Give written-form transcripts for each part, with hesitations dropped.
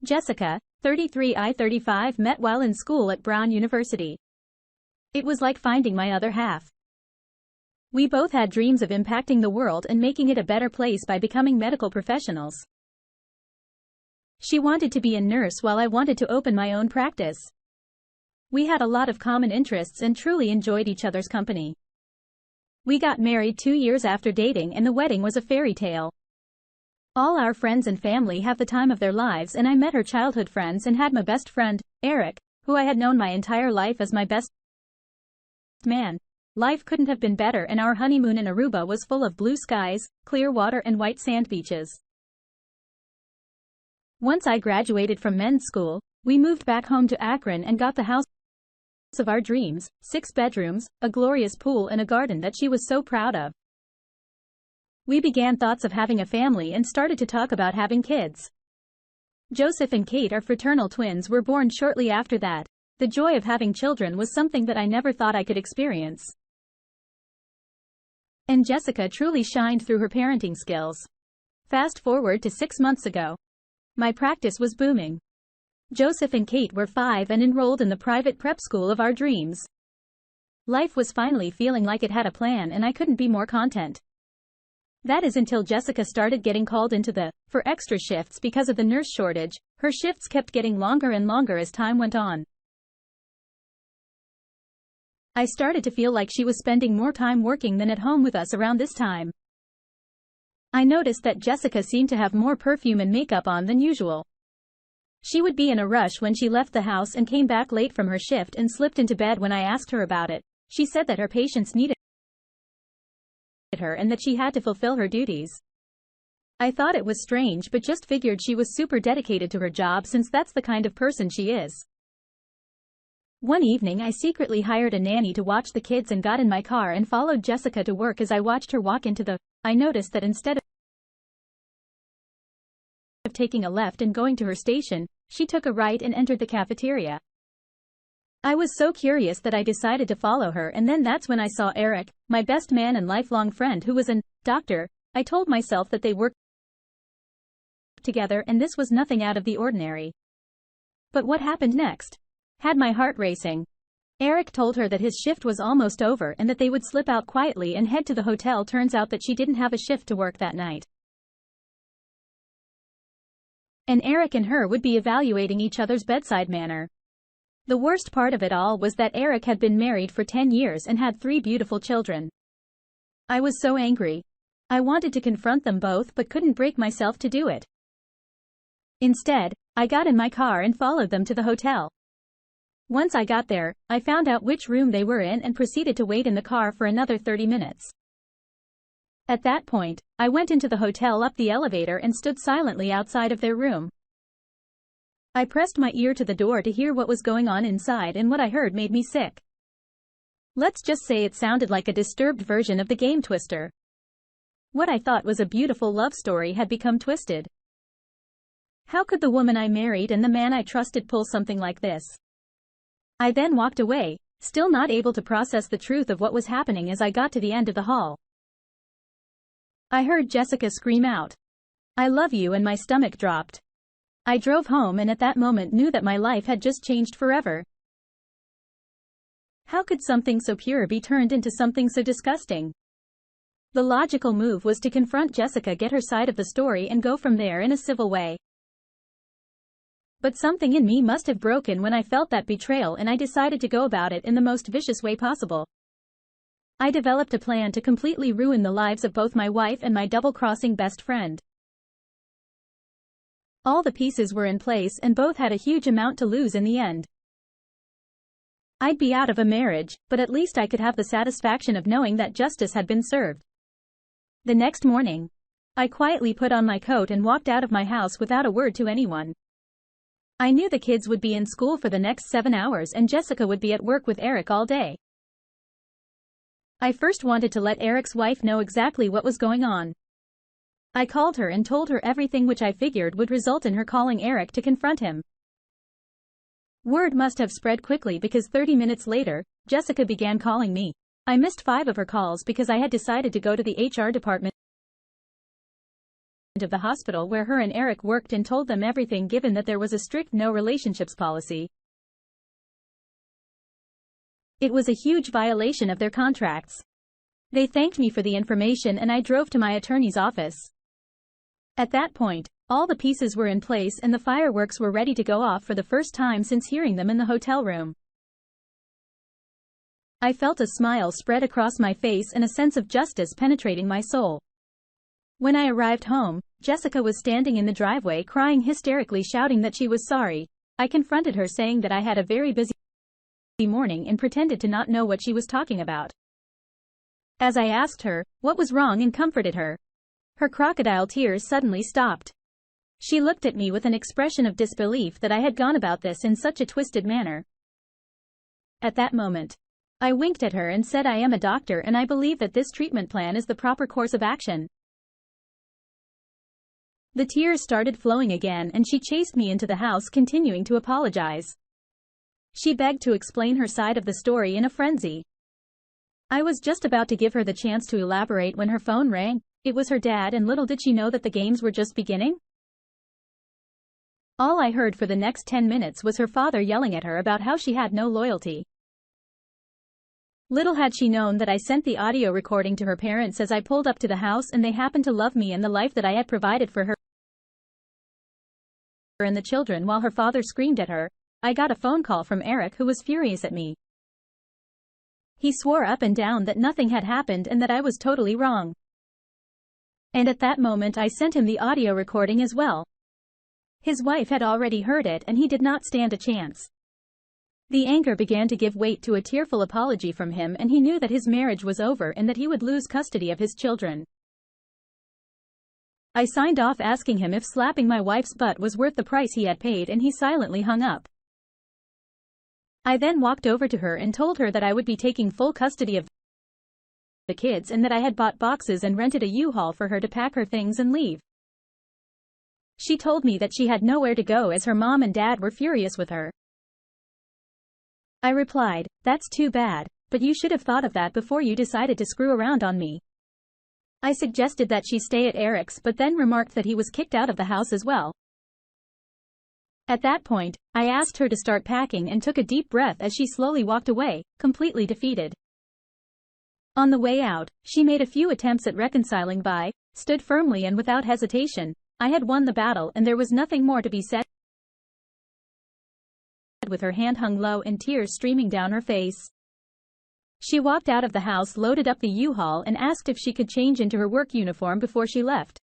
Jessica, 33 I-35 met while in school at Brown University. It was like finding my other half. We both had dreams of impacting the world and making it a better place by becoming medical professionals. She wanted to be a nurse while I wanted to open my own practice. We had a lot of common interests and truly enjoyed each other's company. We got married 2 years after dating and the wedding was a fairy tale. All our friends and family have the time of their lives, and I met her childhood friends and had my best friend, Eric, who I had known my entire life as my best man. Life couldn't have been better, and our honeymoon in Aruba was full of blue skies, clear water and white sand beaches. Once I graduated from men's school, we moved back home to Akron and got the house of our dreams, 6 bedrooms, a glorious pool and a garden that she was so proud of. We began thoughts of having a family and started to talk about having kids. Joseph and Kate, our fraternal twins, were born shortly after that. The joy of having children was something that I never thought I could experience. And Jessica truly shined through her parenting skills. Fast forward to 6 months ago. My practice was booming. Joseph and Kate were 5 and enrolled in the private prep school of our dreams. Life was finally feeling like it had a plan, and I couldn't be more content. That is until Jessica started getting called into for extra shifts because of the nurse shortage. Her shifts kept getting longer and longer as time went on. I started to feel like she was spending more time working than at home with us around this time. I noticed that Jessica seemed to have more perfume and makeup on than usual. She would be in a rush when she left the house and came back late from her shift and slipped into bed when I asked her about it. She said that her patients needed her and that she had to fulfill her duties. I thought it was strange, but just figured she was super dedicated to her job, since that's the kind of person she is. One evening I secretly hired a nanny to watch the kids and got in my car and followed Jessica to work. As I watched her walk into I noticed that instead of taking a left and going to her station, she took a right and entered the cafeteria. I was so curious that I decided to follow her, and then that's when I saw Eric, my best man and lifelong friend, who was a doctor. I told myself that they worked together and this was nothing out of the ordinary. But what happened next had my heart racing. Eric told her that his shift was almost over and that they would slip out quietly and head to the hotel. Turns out that she didn't have a shift to work that night, and Eric and her would be evaluating each other's bedside manner. The worst part of it all was that Eric had been married for 10 years and had 3 beautiful children. I was so angry. I wanted to confront them both but couldn't break myself to do it. Instead, I got in my car and followed them to the hotel. Once I got there, I found out which room they were in and proceeded to wait in the car for another 30 minutes. At that point, I went into the hotel up the elevator and stood silently outside of their room. I pressed my ear to the door to hear what was going on inside, and what I heard made me sick. Let's just say it sounded like a disturbed version of the game Twister. What I thought was a beautiful love story had become twisted. How could the woman I married and the man I trusted pull something like this? I then walked away, still not able to process the truth of what was happening. As I got to the end of the hall, I heard Jessica scream out, "I love you," and my stomach dropped. I drove home and at that moment knew that my life had just changed forever. How could something so pure be turned into something so disgusting? The logical move was to confront Jessica, get her side of the story, and go from there in a civil way. But something in me must have broken when I felt that betrayal, and I decided to go about it in the most vicious way possible. I developed a plan to completely ruin the lives of both my wife and my double-crossing best friend. All the pieces were in place and both had a huge amount to lose in the end. I'd be out of a marriage, but at least I could have the satisfaction of knowing that justice had been served. The next morning, I quietly put on my coat and walked out of my house without a word to anyone. I knew the kids would be in school for the next 7 hours and Jessica would be at work with Eric all day. I first wanted to let Eric's wife know exactly what was going on. I called her and told her everything, which I figured would result in her calling Eric to confront him. Word must have spread quickly because 30 minutes later, Jessica began calling me. I missed 5 of her calls because I had decided to go to the HR department of the hospital where her and Eric worked and told them everything, given that there was a strict no relationships policy. It was a huge violation of their contracts. They thanked me for the information and I drove to my attorney's office. At that point, all the pieces were in place and the fireworks were ready to go off for the first time since hearing them in the hotel room. I felt a smile spread across my face and a sense of justice penetrating my soul. When I arrived home, Jessica was standing in the driveway crying hysterically, shouting that she was sorry. I confronted her saying that I had a very busy morning and pretended to not know what she was talking about. As I asked her what was wrong and comforted her, her crocodile tears suddenly stopped. She looked at me with an expression of disbelief that I had gone about this in such a twisted manner. At that moment, I winked at her and said, I am a doctor and I believe that this treatment plan is the proper course of action. The tears started flowing again and she chased me into the house, continuing to apologize. She begged to explain her side of the story in a frenzy. I was just about to give her the chance to elaborate when her phone rang. It was her dad, and little did she know that the games were just beginning. All I heard for the next 10 minutes was her father yelling at her about how she had no loyalty. Little had she known that I sent the audio recording to her parents as I pulled up to the house, and they happened to love me and the life that I had provided for her and the children. While her father screamed at her, I got a phone call from Eric, who was furious at me. He swore up and down that nothing had happened and that I was totally wrong. And at that moment I sent him the audio recording as well. His wife had already heard it and he did not stand a chance. The anger began to give weight to a tearful apology from him, and he knew that his marriage was over and that he would lose custody of his children. I signed off asking him if slapping my wife's butt was worth the price he had paid, and he silently hung up. I then walked over to her and told her that I would be taking full custody of the kids and that I had bought boxes and rented a U-Haul for her to pack her things and leave. She told me that she had nowhere to go as her mom and dad were furious with her. I replied, "That's too bad, but you should have thought of that before you decided to screw around on me." I suggested that she stay at Eric's, but then remarked that he was kicked out of the house as well. At that point, I asked her to start packing and took a deep breath as she slowly walked away, completely defeated. On the way out, she made a few attempts at reconciling, but stood firmly and without hesitation. I had won the battle and there was nothing more to be said. With her hand hung low and tears streaming down her face, she walked out of the house, loaded up the U-Haul, and asked if she could change into her work uniform before she left.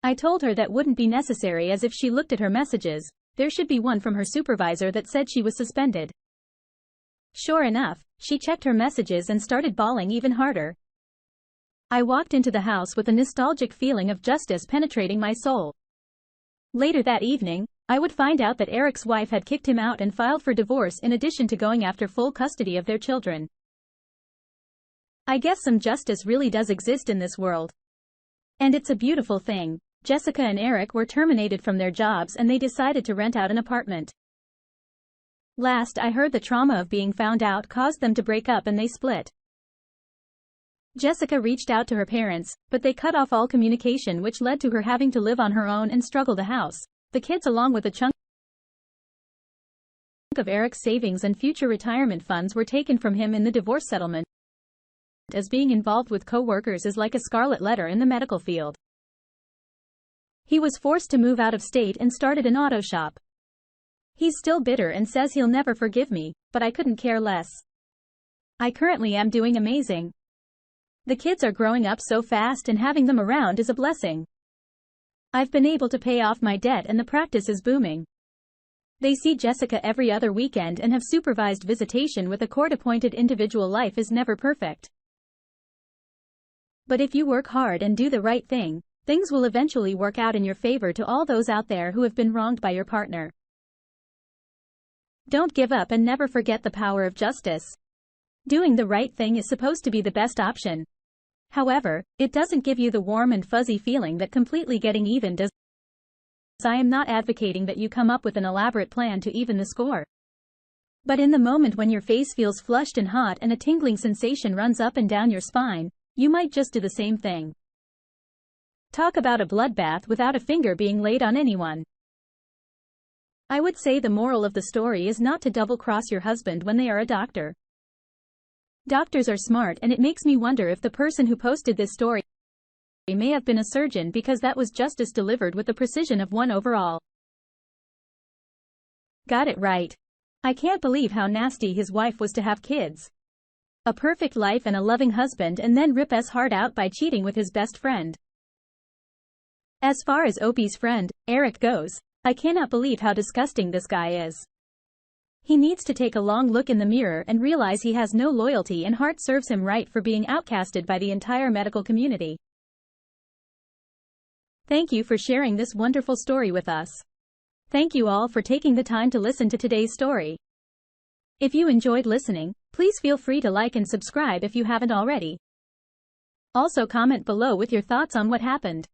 I told her that wouldn't be necessary, as if she looked at her messages, there should be one from her supervisor that said she was suspended. Sure enough, she checked her messages and started bawling even harder. I walked into the house with a nostalgic feeling of justice penetrating my soul. Later that evening, I would find out that Eric's wife had kicked him out and filed for divorce, in addition to going after full custody of their children. I guess some justice really does exist in this world. And it's a beautiful thing. Jessica and Eric were terminated from their jobs and they decided to rent out an apartment. Last I heard, the trauma of being found out caused them to break up and they split. Jessica reached out to her parents, but they cut off all communication, which led to her having to live on her own and struggle the house, the kids, along with a chunk of Eric's savings and future retirement funds were taken from him in the divorce settlement, as being involved with co-workers is like a scarlet letter in the medical field. He was forced to move out of state and started an auto shop. He's still bitter and says he'll never forgive me, but I couldn't care less. I currently am doing amazing. The kids are growing up so fast and having them around is a blessing. I've been able to pay off my debt and the practice is booming. They see Jessica every other weekend and have supervised visitation with a court-appointed individual. Life is never perfect. But if you work hard and do the right thing, things will eventually work out in your favor. To all those out there who have been wronged by your partner, don't give up and never forget the power of justice. Doing the right thing is supposed to be the best option. However, it doesn't give you the warm and fuzzy feeling that completely getting even does. I am not advocating that you come up with an elaborate plan to even the score. But in the moment when your face feels flushed and hot and a tingling sensation runs up and down your spine, you might just do the same thing. Talk about a bloodbath without a finger being laid on anyone. I would say the moral of the story is not to double-cross your husband when they are a doctor. Doctors are smart, and it makes me wonder if the person who posted this story may have been a surgeon, because that was justice delivered with the precision of one overall. Got it right. I can't believe how nasty his wife was to have kids. A perfect life and a loving husband, and then rip his heart out by cheating with his best friend. As far as Opie's friend, Eric, goes, I cannot believe how disgusting this guy is. He needs to take a long look in the mirror and realize he has no loyalty, and heart serves him right for being outcasted by the entire medical community. Thank you for sharing this wonderful story with us. Thank you all for taking the time to listen to today's story. If you enjoyed listening, please feel free to like and subscribe if you haven't already. Also comment below with your thoughts on what happened.